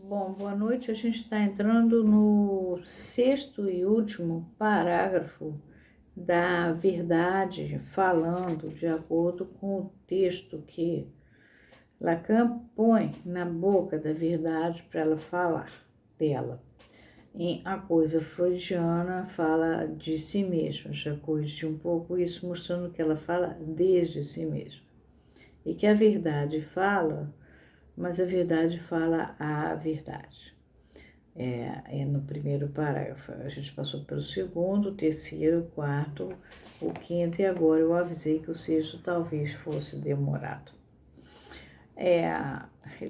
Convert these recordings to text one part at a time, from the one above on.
Bom, boa noite. A gente está entrando no sexto e último parágrafo da verdade, falando de acordo com o texto que Lacan põe na boca da verdade para ela falar dela. Em A Coisa Freudiana fala de si mesma, já corrigi um pouco isso, mostrando que ela fala desde si mesma. E que a verdade fala, mas a verdade fala a verdade. É no primeiro parágrafo. A gente passou pelo segundo, terceiro, quarto, o quinto, e agora eu avisei que o sexto talvez fosse demorado.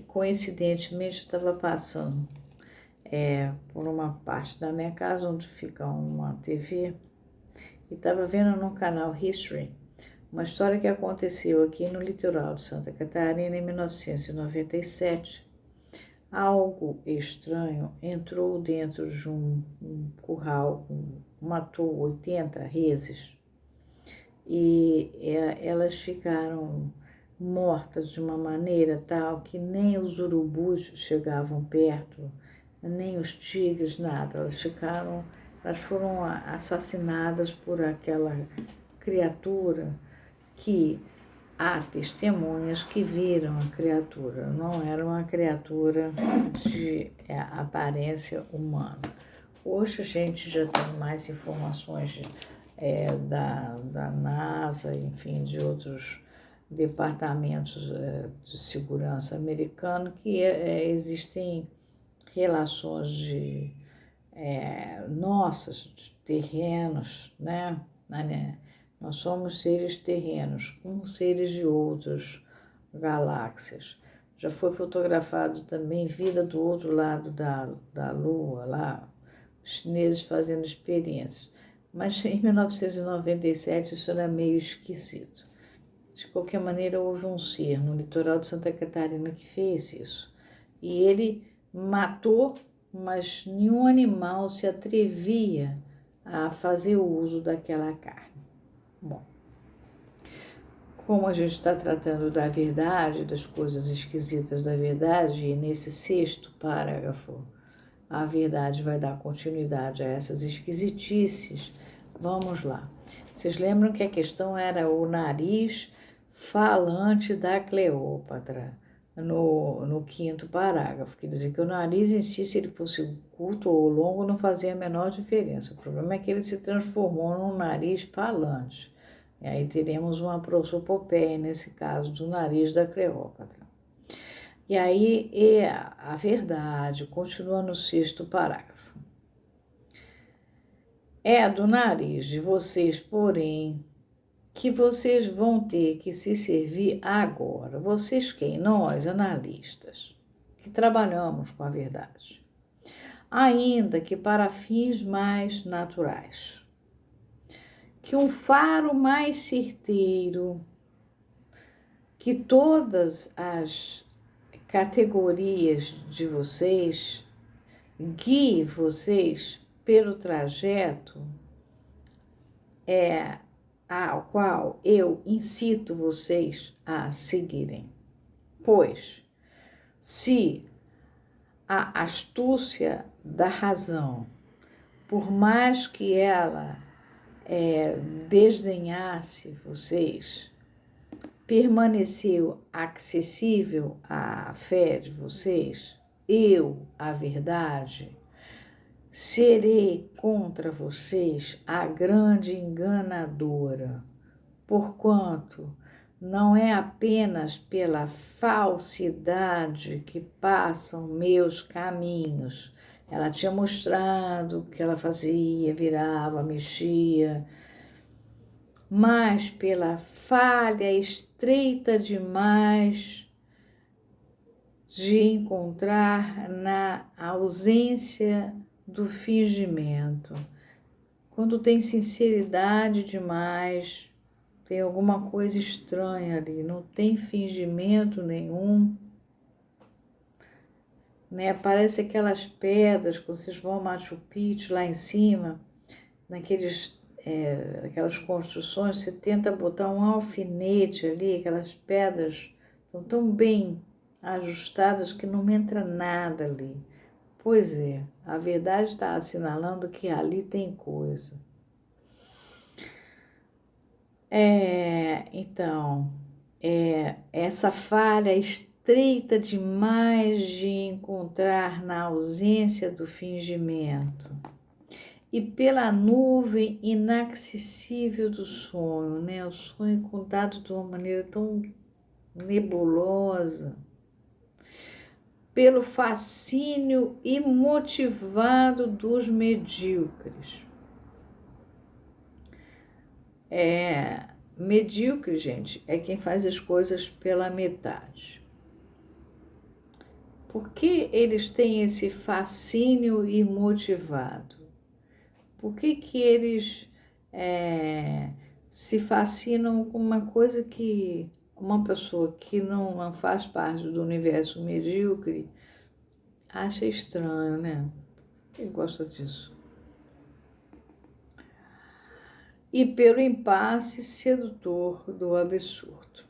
Coincidentemente, eu estava passando por uma parte da minha casa onde fica uma TV e estava vendo no canal History uma história que aconteceu aqui no litoral de Santa Catarina em 1997. Algo estranho entrou dentro de um curral, matou 80 reses e elas ficaram mortas de uma maneira tal que nem os urubus chegavam perto, nem os tigres, nada. Elas foram assassinadas por aquela criatura que há testemunhas que viram a criatura, não era uma criatura de aparência humana. Hoje a gente já tem mais informações da NASA, enfim, de outros departamentos de segurança americano que existem relações nossas, de terrenos, né? Nós somos seres terrenos, com seres de outras galáxias. Já foi fotografado também vida do outro lado da Lua, lá, os chineses fazendo experiências. Mas em 1997 isso era meio esquisito. De qualquer maneira, houve um ser no litoral de Santa Catarina que fez isso. E ele matou, mas nenhum animal se atrevia a fazer o uso daquela carne. Bom, como a gente está tratando da verdade, das coisas esquisitas da verdade, e nesse sexto parágrafo a verdade vai dar continuidade a essas esquisitices, vamos lá. Vocês lembram que a questão era o nariz falante da Cleópatra, no quinto parágrafo, quer dizer que o nariz em si, se ele fosse curto ou longo, não fazia a menor diferença. O problema é que ele se transformou num nariz falante. E aí teremos uma prosopopeia, nesse caso, do nariz da Cleópatra. E aí a verdade continua no sexto parágrafo. É do nariz de vocês, porém, que vocês vão ter que se servir agora. Vocês quem? Nós, analistas, que trabalhamos com a verdade. Ainda que para fins mais naturais. Que um faro mais certeiro, que todas as categorias de vocês guie vocês pelo trajeto ao qual eu incito vocês a seguirem. Pois, se a astúcia da razão, por mais que ela desdenhasse vocês, permaneceu acessível à fé de vocês, eu, a verdade, serei contra vocês a grande enganadora, porquanto não é apenas pela falsidade que passam meus caminhos. Ela tinha mostrado o que ela fazia, virava, mexia, mas pela falha estreita demais de encontrar na ausência do fingimento. Quando tem sinceridade demais, tem alguma coisa estranha ali, não tem fingimento nenhum, né? Parece aquelas pedras, quando vocês vão ao Machu Picchu lá em cima, aquelas construções, você tenta botar um alfinete ali, aquelas pedras estão tão bem ajustadas que não entra nada ali. Pois é, a verdade está assinalando que ali tem coisa. Então, essa falha estreita demais de encontrar na ausência do fingimento e pela nuvem inacessível do sonho, né? O sonho contado de uma maneira tão nebulosa, pelo fascínio imotivado dos medíocres. Medíocre, gente, é quem faz as coisas pela metade. Por que eles têm esse fascínio imotivado? Por que eles se fascinam com uma coisa que uma pessoa que não faz parte do universo medíocre acha estranho, né? Quem gosta disso? E pelo impasse sedutor do absurdo.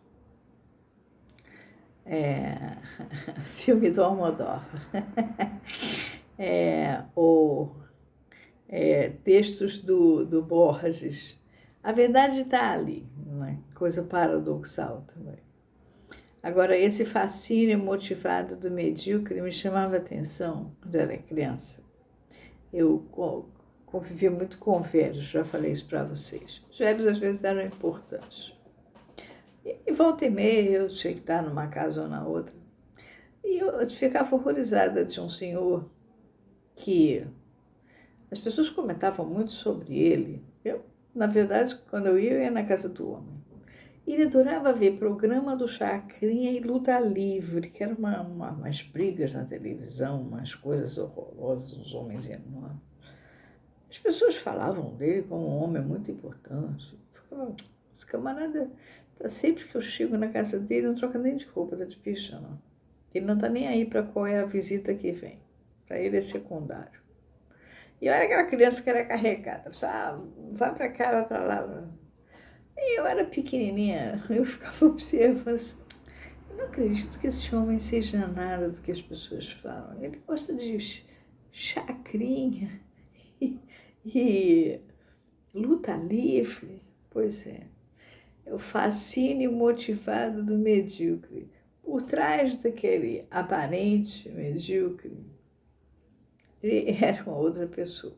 Filme do Almodóvar. Ou textos do Borges. A verdade está ali, né? Coisa paradoxal também. Agora, esse fascínio motivado do medíocre me chamava a atenção quando eu era criança. Eu convivia muito com velhos, já falei isso para vocês. Os velhos às vezes eram importantes. E volta e meia eu tinha que estar numa casa ou na outra. E eu ficava horrorizada de um senhor que as pessoas comentavam muito sobre ele. Eu, na verdade, quando eu ia na casa do homem. Ele adorava ver programa do Chacrinha e Luta Livre, que eram umas brigas na televisão, umas coisas horrorosas, uns homens enormes. As pessoas falavam dele como um homem muito importante. Esse camarada, sempre que eu chego na casa dele, não troca nem de roupa, está de pijama. Ele não está nem aí para qual é a visita que vem. Para ele é secundário. E eu era aquela criança que era carregada. Vai para cá, vai para lá. E eu era pequenininha, eu ficava observando assim, eu não acredito que esse homem seja nada do que as pessoas falam. Ele gosta de chacrinha e luta livre. Pois é o fascínio motivado do medíocre. Por trás daquele aparente medíocre, ele era uma outra pessoa.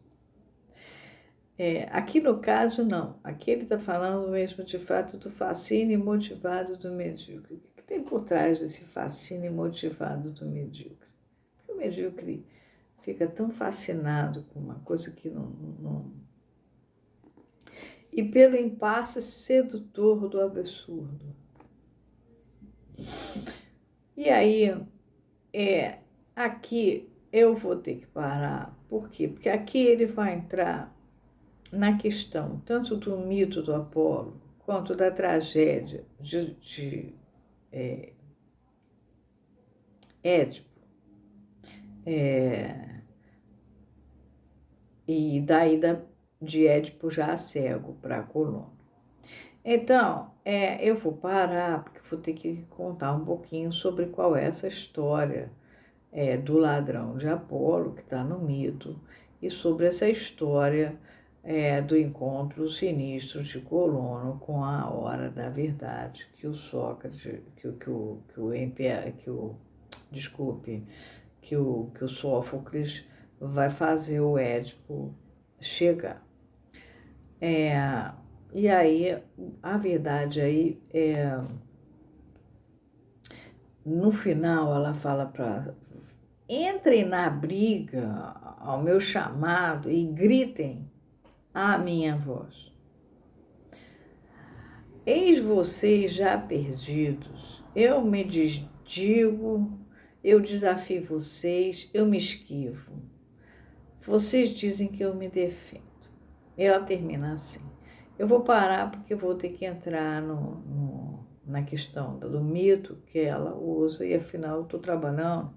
Aqui no caso, não. Aqui ele está falando mesmo, de fato, do fascínio motivado do medíocre. O que tem por trás desse fascínio motivado do medíocre? Porque o medíocre fica tão fascinado com uma coisa que não... E pelo impasse sedutor do absurdo. E aí, aqui eu vou ter que parar. Por quê? Porque aqui ele vai entrar na questão tanto do mito do Apolo quanto da tragédia de Édipo e da ida de Édipo já cego para Colono. Então, eu vou parar porque vou ter que contar um pouquinho sobre qual é essa história do ladrão de Apolo que está no mito e sobre essa história do encontro sinistro de Colono com a hora da verdade que o Sócrates, que o Sófocles vai fazer o Édipo chegar. E aí, a verdade aí no final ela fala para entrem na briga ao meu chamado e gritem a minha voz. Eis vocês já perdidos, eu me desdigo, eu desafio vocês, eu me esquivo. Vocês dizem que eu me defendo. Ela termina assim. Eu vou parar porque eu vou ter que entrar na questão do mito que ela usa e afinal eu estou trabalhando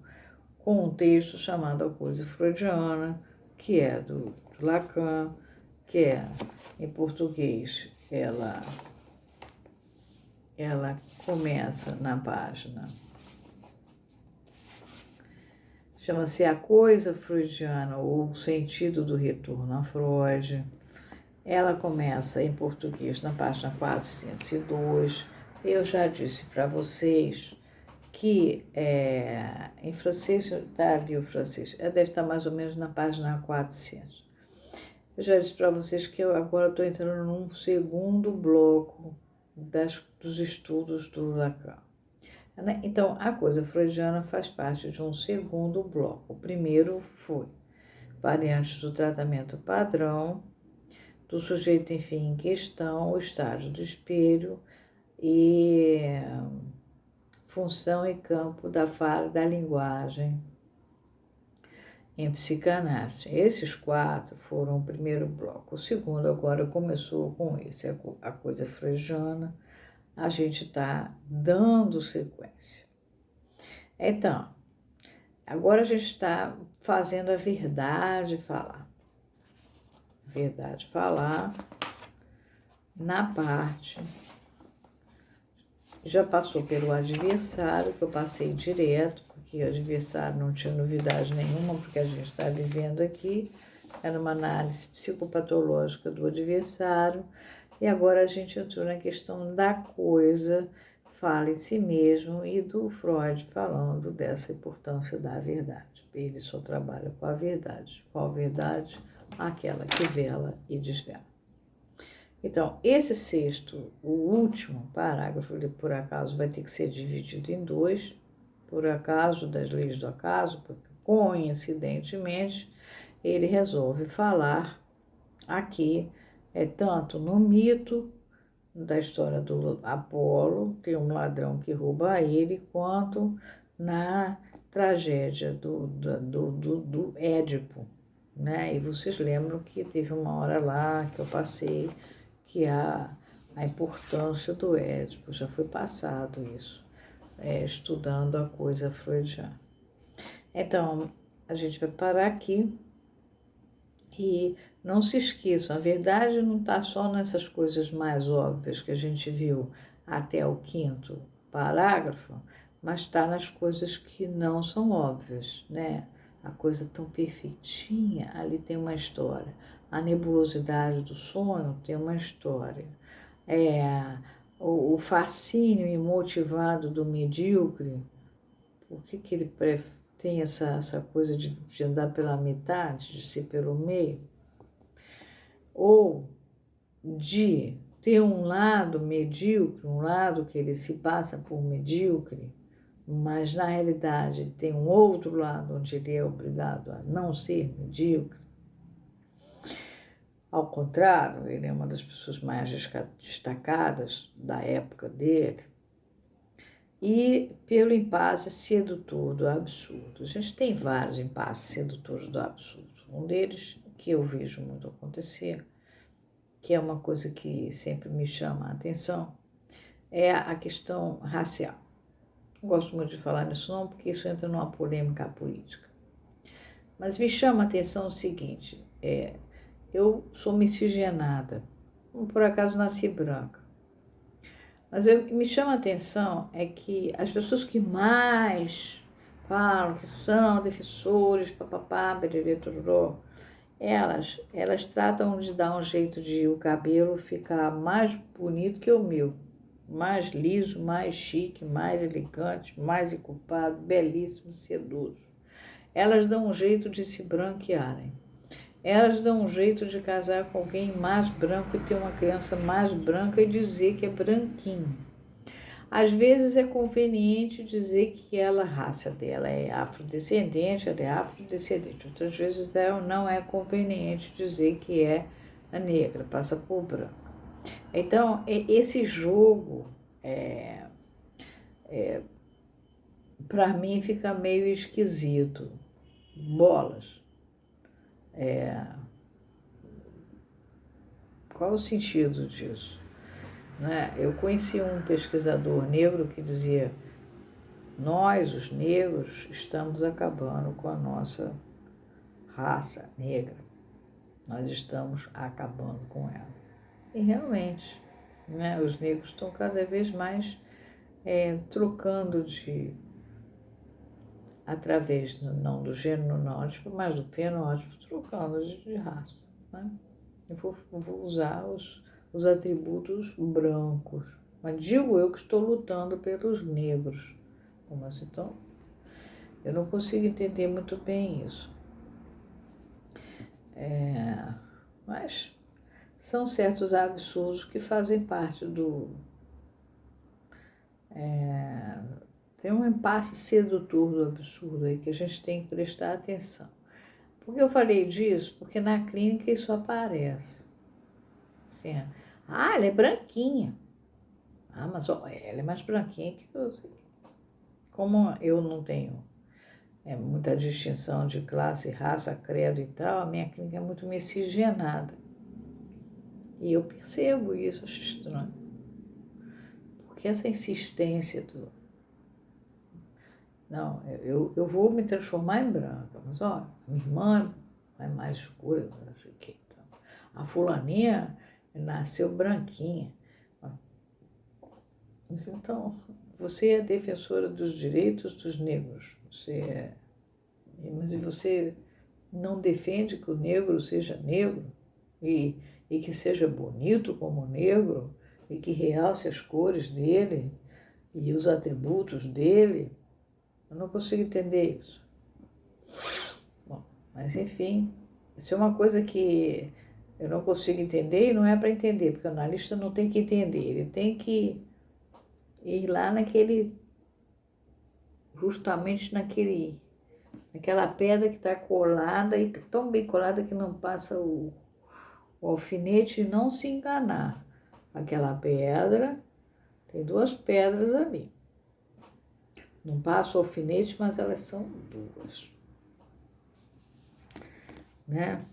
com um texto chamado A Coisa Freudiana, que é do Lacan, que é em português, ela começa na página chama-se A Coisa Freudiana, ou O Sentido do Retorno a Freud. Ela começa em português na página 402. Eu já disse para vocês que em francês, está ali o francês, ela deve estar mais ou menos na página 400. Eu já disse para vocês que eu agora estou entrando num segundo bloco dos estudos do Lacan. Então, a coisa freudiana faz parte de um segundo bloco. O primeiro foi variantes do tratamento padrão, do sujeito, enfim, em questão, o estágio do espelho e função e campo da fala e da linguagem em psicanálise. Esses 4 foram o primeiro bloco. O segundo agora começou com esse, a coisa freudiana. A gente está dando sequência. Então, agora a gente está fazendo a verdade falar. Verdade falar na parte. Já passou pelo adversário, que eu passei direto, porque o adversário não tinha novidade nenhuma, porque a gente está vivendo aqui. Era uma análise psicopatológica do adversário. E agora a gente entrou na questão da coisa, fala em si mesmo, e do Freud falando dessa importância da verdade. Ele só trabalha com a verdade. Qual verdade? Aquela que vela e desvela. Então, esse sexto, o último parágrafo, ele por acaso vai ter que ser dividido em 2, por acaso das leis do acaso, porque coincidentemente ele resolve falar aqui tanto no mito da história do Apolo, tem um ladrão que rouba ele, quanto na tragédia do Édipo, né? E vocês lembram que teve uma hora lá que eu passei que a importância do Édipo, já foi passado isso, estudando a coisa freudiana. Então, a gente vai parar aqui e não se esqueçam, a verdade não está só nessas coisas mais óbvias que a gente viu até o 5º parágrafo, mas está nas coisas que não são óbvias, né? A coisa tão perfeitinha, ali tem uma história. A nebulosidade do sonho tem uma história. O fascínio imotivado do medíocre, por que ele tem essa coisa de andar pela metade, de ser pelo meio? Ou de ter um lado medíocre, um lado que ele se passa por medíocre, mas na realidade ele tem um outro lado onde ele é obrigado a não ser medíocre. Ao contrário, ele é uma das pessoas mais destacadas da época dele. E pelo impasse sedutor do absurdo. A gente tem vários impasses sedutores do absurdo. Um deles, que eu vejo muito acontecer, que é uma coisa que sempre me chama a atenção, é a questão racial. Não gosto muito de falar nisso não, porque isso entra numa polêmica política. Mas me chama a atenção o seguinte, eu sou miscigenada, por acaso nasci branca, mas me chama a atenção é que as pessoas que mais falam que são defensores, papapá, bererê, tororó, elas tratam de dar um jeito de o cabelo ficar mais bonito que o meu, mais liso, mais chique, mais elegante, mais encorpado, belíssimo, sedoso. Elas dão um jeito de se branquearem. Elas dão um jeito de casar com alguém mais branco e ter uma criança mais branca e dizer que é branquinho. Às vezes é conveniente dizer que a raça dela é afrodescendente, ela é afrodescendente. Outras vezes não é conveniente dizer que é a negra, passa por branca. Então, esse jogo, para mim, fica meio esquisito. Bolas. Qual o sentido disso? Né? Eu conheci um pesquisador negro que dizia: nós, os negros, estamos acabando com a nossa raça negra. Nós estamos acabando com ela. E realmente, né, os negros estão cada vez mais trocando de através não do genonótipo, mas do fenótipo, trocando de raça. Né? Eu vou usar os atributos brancos, mas digo eu que estou lutando pelos negros. Mas então, eu não consigo entender muito bem isso. Mas são certos absurdos que fazem parte do... tem um impasse sedutor do absurdo aí que a gente tem que prestar atenção. Por que eu falei disso? Porque na clínica isso aparece. Assim, ela é branquinha. Mas ó, ela é mais branquinha que você. Como eu não tenho muita distinção de classe, raça, credo e tal, a minha clínica é muito miscigenada. E eu percebo isso, acho estranho. Porque essa insistência do... Não, eu vou me transformar em branca, mas olha, minha irmã é mais escura, não sei o que. Então, a fulaninha nasceu branquinha. Então, você é defensora dos direitos dos negros. Mas e você não defende que o negro seja negro e que seja bonito como negro e que realce as cores dele e os atributos dele? Eu não consigo entender isso. Bom, mas enfim, isso é uma coisa que eu não consigo entender e não é para entender, porque o analista não tem que entender, ele tem que ir lá justamente naquela pedra que está colada e tão bem colada que não passa o alfinete e não se enganar. Aquela pedra, tem duas pedras ali. Não passa o alfinete, mas elas são duas. Né?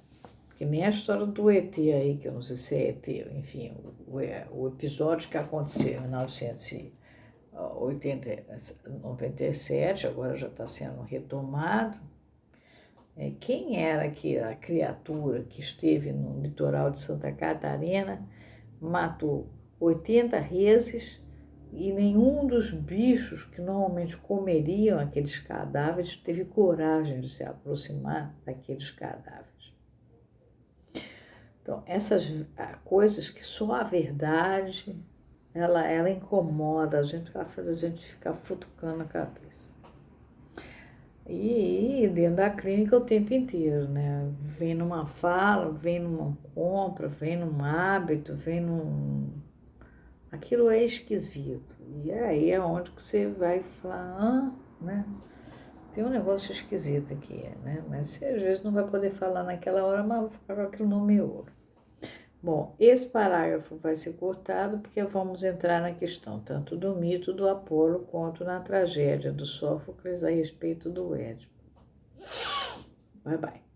Que nem a história do ET aí, que eu não sei se é ET, enfim, o episódio que aconteceu em 1997, agora já está sendo retomado. Quem era a criatura que esteve no litoral de Santa Catarina, matou 80 reses e nenhum dos bichos que normalmente comeriam aqueles cadáveres teve coragem de se aproximar daqueles cadáveres. Então, essas coisas que só a verdade, ela incomoda a gente, ela faz a gente ficar futucando a cabeça. E dentro da clínica o tempo inteiro, né? Vem numa fala, vem numa compra, vem num hábito, vem num... Aquilo é esquisito. E aí é onde que você vai falar, né? Tem um negócio esquisito aqui, né? Mas você às vezes não vai poder falar naquela hora, mas vou ficar com aquilo no miolo. Bom, esse parágrafo vai ser cortado porque vamos entrar na questão tanto do mito do Apolo quanto na tragédia do Sófocles a respeito do Édipo. Bye, bye.